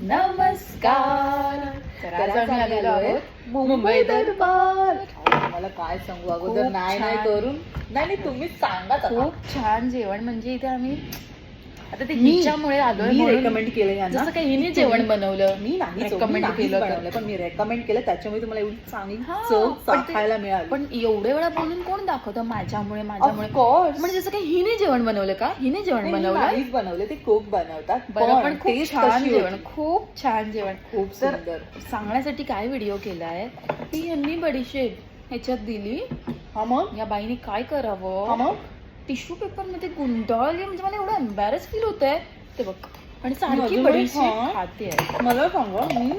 नमस्कार. तर आज आम्ही आलेलो आहोत मुंबई दरबार. मला काय सांगू अगोदर नाही करून नाही तुम्हीच सांगा. खूप छान जेवण. म्हणजे इथे आम्ही आता ते हिच्यामुळे आलोय. मी रेकमेंड केलं यांना. जसं काही हिने जेवण बनवलं. मी नाही रेकमेंड केलं पण मी रेकमेंड केलं त्याच्यामुळे तुम्हाला एवढी चांगली चव चाखायला मिळाली. पण एवढे वेळा बोलून कोण दाखवतं माझ्यामुळे म्हणजे जसं काही हिने जेवण बनवलं का? हिने जेवण बनवलं बनवले ते खूप बनवतात. पण खूप छान जेवण. खूप छान जेवण. खूप सुंदर. सांगण्यासाठी काय व्हिडिओ केलाय की यांनी बडीशेप ह्याच्यात दिली. हा मग या बाईने काय करावं. हा मग टिश्यू पेपर मध्ये गुंडाळली. म्हणजे मला एवढं एम्बॅरस फील होत आहे ते बघ. आणि सारखी बडीशेप खाते आहे. मला सांगा मी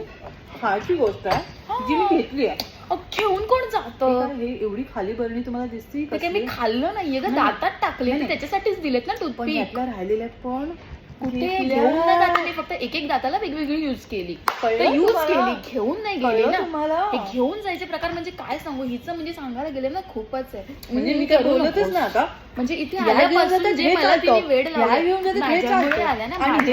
खायची गोष्ट आहे जी मी घेतली आहे. घेऊन कोण जातं. हे एवढी खाली बरणी तुम्हाला दिसती ते काय मी खाल्लं नाहीये का? दातात टाकले त्याच्यासाठीच दिलेत ना टूथपिक. राहिलेल्या पण कुठे घेऊन नाही जाते. मी फक्त एक दाताला वेगवेगळी युज केली. युज केली, घेऊन नाही गेली ना. हे घेऊन जायचे प्रकार म्हणजे काय सांगू. हिचं म्हणजे सांगायला गेले ना खूपच आहे. म्हणजे मी काय बोलतच ना आता. म्हणजे इथे आल्यापासून जे मला तिने वेळ लावला माझ्यामुळे आल्या ना. म्हणजे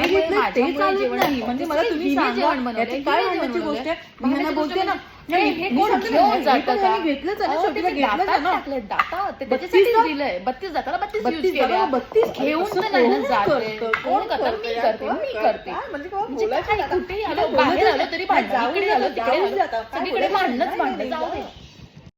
मला तुम्ही जेवण बनवलं काय म्हणण्याची गोष्ट आहे. मी यांना बोलते ना हे कोण घेऊन जातं का? घेतलंच आहे दातात त्याच्यासाठी दिलंय. 32 दाताला 32 केल्या. 32 घेऊन तर नाही ना जाते. कोण करतं. मी करते. म्हणजे काय कुठेही आलो बाहेर आलो तरी भांडण. इकडे आलो तिकडे आलो सगळीकडे भांडणच जाऊ दे.